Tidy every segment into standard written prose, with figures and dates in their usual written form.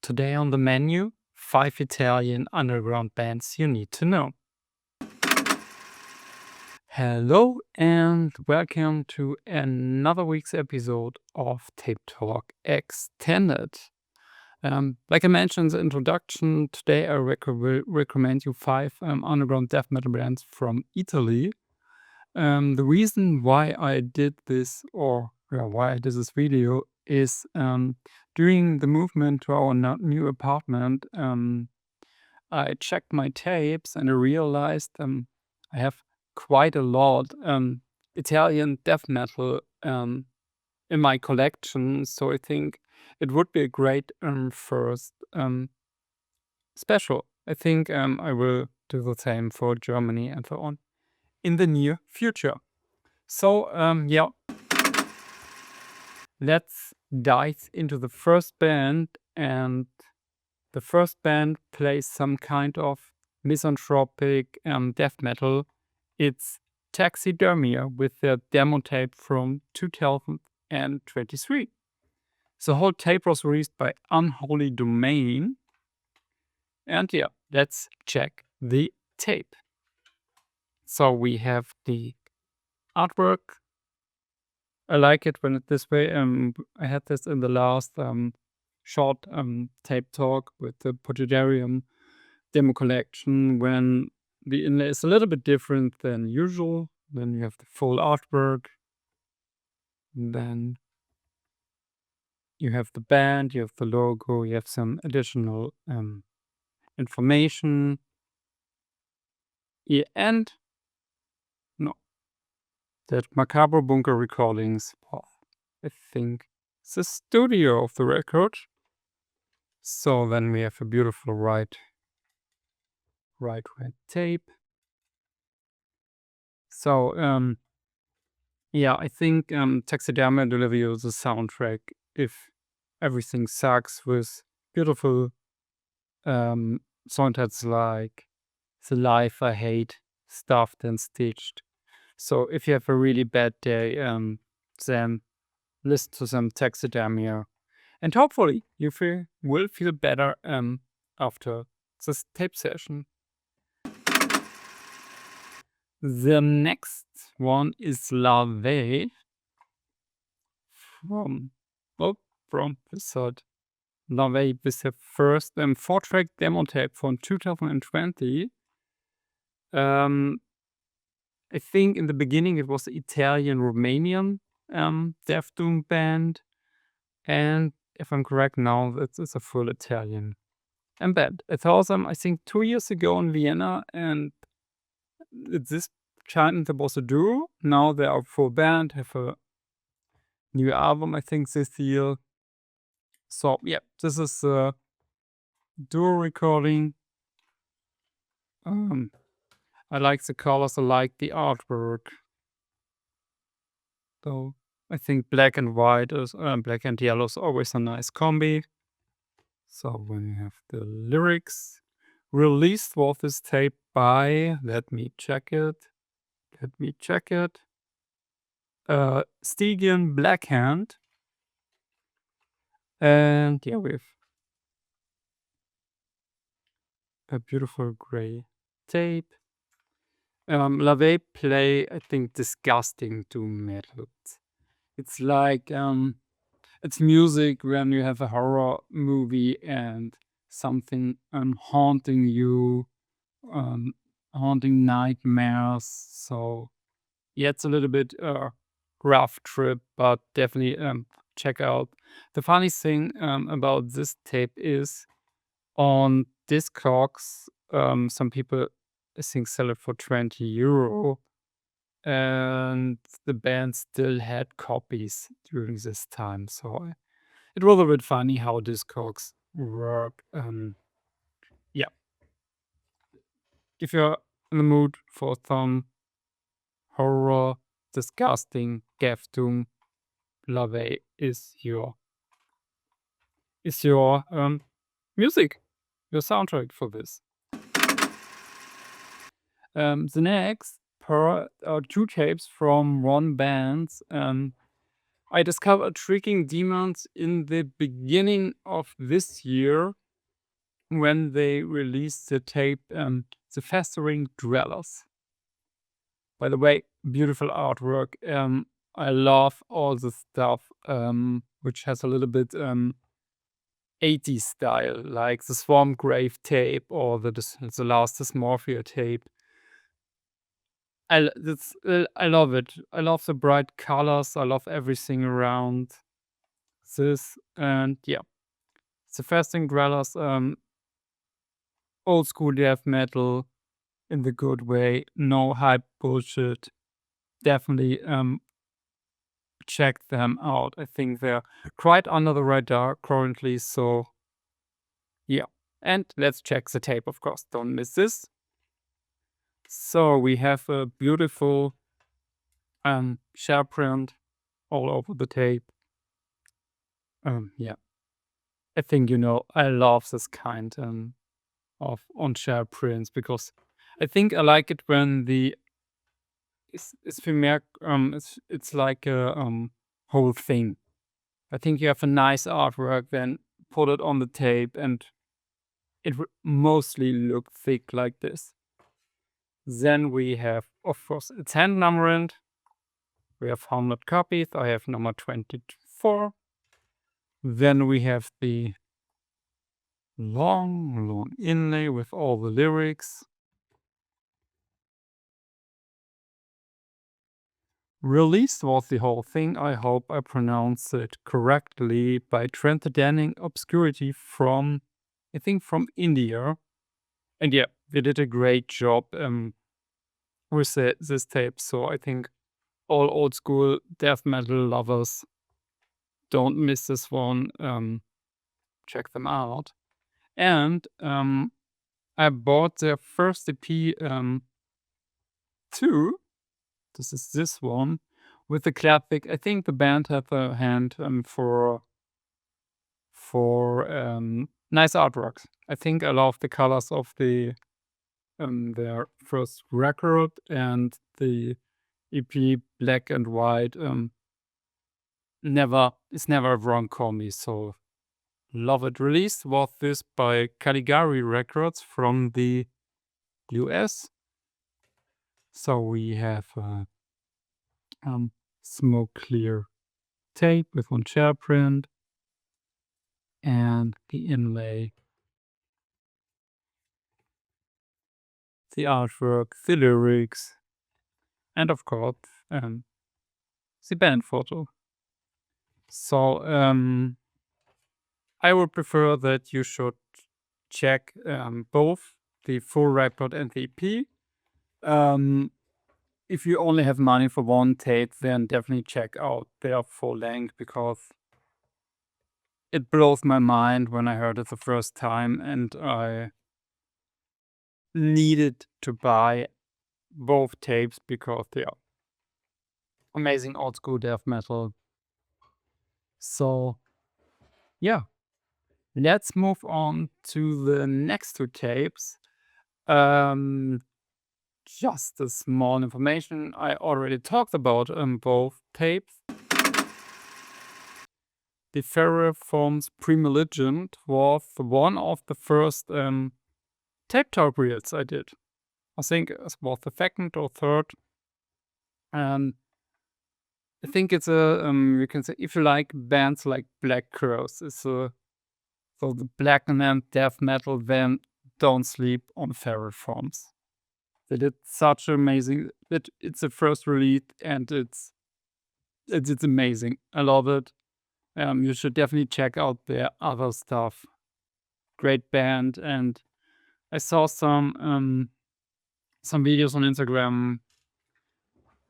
Today on the menu, 5 Italian underground bands you need to know. Hello and welcome to another week's episode of Tape Talk Extended. Like I mentioned in the introduction, today I will recommend you 5 underground death metal bands from Italy. The reason why I did this, why I did this video, is during the movement to our new apartment, I checked my tapes and I realized I have quite a lot Italian death metal in my collection. So I think it would be a great first special. I think I will do the same for Germany and so on in the near future. So yeah, let's dive into the first band, and the first band plays some kind of misanthropic death metal. It's Taxidermia with their demo tape from 2023. The whole tape was released by Unholy Domain. And yeah, let's check the tape. So we have the artwork. I like it when it's this way. I had this in the last short tape talk with the Taxidermia demo collection, when the inlay is a little bit different than usual. Then you have the full artwork. Then you have the band, you have the logo, you have some additional information. And no, that Macabre Bunker Recordings, I think it's the studio of the record. So then we have a beautiful right red tape. So yeah, I think Taxidermia delivers the soundtrack if everything sucks, with beautiful soundtracks like The Life I Hate, Stuffed and Stitched. So if you have a really bad day, then listen to some Taxidermia, and hopefully you will feel better after this tape session. The next one is Larvae from Wizard. Larvae with the first 4-track demo tape from 2020. I think in the beginning it was the Italian-Romanian death doom band, and if I'm correct now, it's a full Italian band. I saw them, I think, 2 years ago in Vienna, and at this time there was a duo. Now they are a full band, have a new album, I think, this year. So yeah, this is a duo recording. I like the colors, I like the artwork. So I think black and white is black and yellow is always a nice combi. So when you have the lyrics, released was this tape by, let me check it. Stygian Blackhand. And yeah, we have a beautiful gray tape. Larvae play, I think, disgusting doom metal. It's like it's music when you have a horror movie and something haunting you, haunting nightmares. So yeah, it's a little bit rough trip, but definitely check out. The funny thing about this tape is, on Discogs, some people, I think, sell it for €20, and the band still had copies during this time. So it was a bit funny how Discogs work. Yeah, if you're in the mood for some horror, disgusting death doom, Larvae is your music, your soundtrack for this. The next are 2 tapes from one band. I I discovered Shrieking Demons in the beginning of this year when they released the tape The Festering Dwellers. By the way, beautiful artwork. I love all the stuff which has a little bit 80s style, like the Swamp Grave tape or the Last Dysmorphia tape. I love it. I love the bright colors. I love everything around this. And yeah, the Fasting Dwellers, old school death metal in the good way. No hype bullshit. Definitely check them out. I think they're quite under the radar currently. So yeah. And let's check the tape, of course. Don't miss this. So we have a beautiful share print all over the tape. Yeah. I think I love this kind of on-share prints because I think I like it when it's like a whole thing. I think you have a nice artwork, then put it on the tape, and it would mostly look thick like this. Then we have, of course, it's hand numbered. We have 100 copies. I have number 24. Then we have the long inlay with all the lyrics. Released was the whole thing. I hope I pronounced it correctly by Transcending Obscurity from, I think, from India. And yeah, they did a great job with this tape. So I think all old school death metal lovers don't miss this one. Check them out. And I bought their first EP too. This is this one with the classic. I think the band have a hand for nice artworks. I think I love the colors of their first record and the EP Black and White. It's never wrong call me, so love it. Released was this by Caligari Records from the US. So we have smoke clear tape with one share print and the inlay, the artwork, the lyrics, and of course the band photo. So I would prefer that you should check both the full record and the EP. If you only have money for one tape, then definitely check out their full length because it blows my mind when I heard it the first time and I needed to buy both tapes because they are amazing old school death metal. So yeah, let's move on to the next two tapes. Just a small information. I already talked about both tapes. The Ferriform's Premalignant was one of the first tape tutorials I did. I think it was the second or third. I think it's you can say, if you like bands like Black Crowes, so the black and death metal, then don't sleep on Ferriforms. They did such amazing. It's the first release and it's amazing. I love it. You should definitely check out their other stuff. Great band, and I saw some videos on Instagram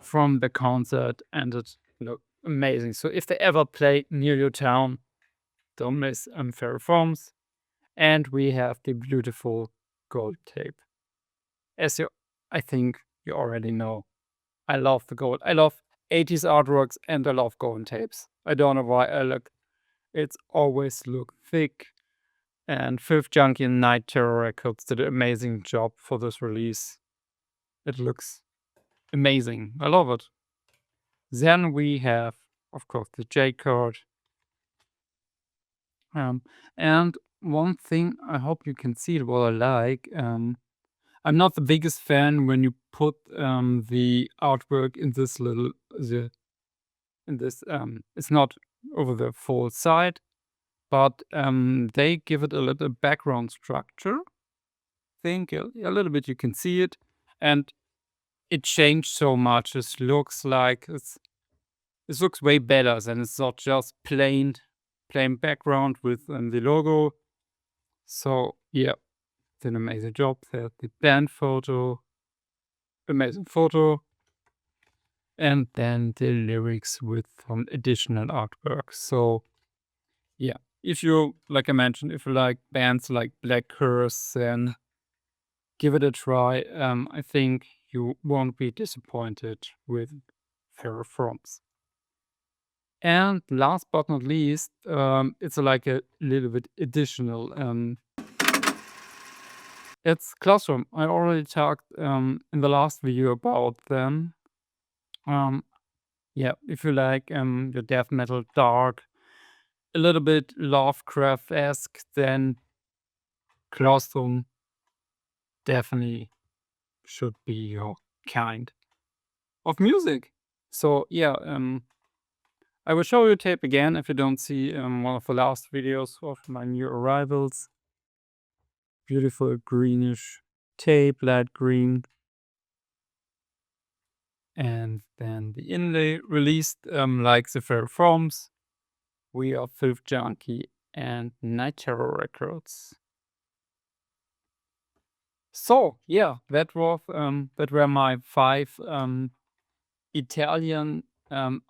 from the concert, and it looked amazing. So if they ever play near your town, don't miss Ferriforms. And we have the beautiful gold tape. As I think you already know, I love the gold. I love 80s artworks and I love gold tapes. I don't know why it's always look thick. And Fifth Junkie and Night Terror Records did an amazing job for this release. It looks amazing. I love it. Then we have, of course, the J chord. And one thing I hope you can see what I like. I'm not the biggest fan when you put the artwork in this little in this it's not over the full side, but they give it a little background structure. Think a little bit you can see it, and it changed so much. It looks like it looks way better than it's not just plain background with the logo. So yeah, it's an amazing job. There's the band photo, amazing photo, and then the lyrics with some additional artwork. So yeah, if you, like I mentioned, if you like bands like Black Curse, then give it a try. I think you won't be disappointed with Ferroforms. And last but not least, it's like a little bit additional. It's Claustrum. I already talked in the last video about them. Um, yeah, if you like your death metal dark, a little bit Lovecraft-esque, then Claustrum definitely should be your kind of music. So yeah, I will show you tape again if you don't see one of the last videos of my new arrivals. Beautiful greenish tape, light green. And then the inlay released like the Ferroforms. We are Filth Junkie and Night Terror Records. So yeah, that were my 5 Italian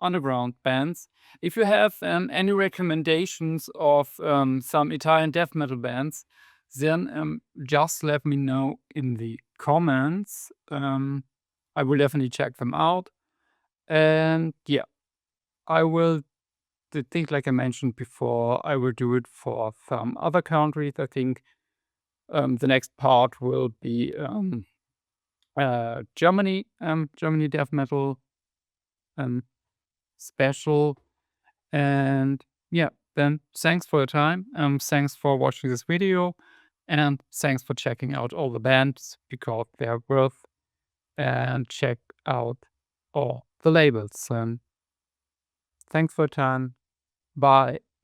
underground bands. If you have any recommendations of some Italian death metal bands, then just let me know in the comments. I will definitely check them out. And yeah, I will, the things like I mentioned before, I will do it for some other countries. I think the next part will be Germany, Germany death metal special. And yeah, then thanks for your time. Thanks for watching this video, and thanks for checking out all the bands because they are worth. And check out all the labels. And thanks for your time. Bye.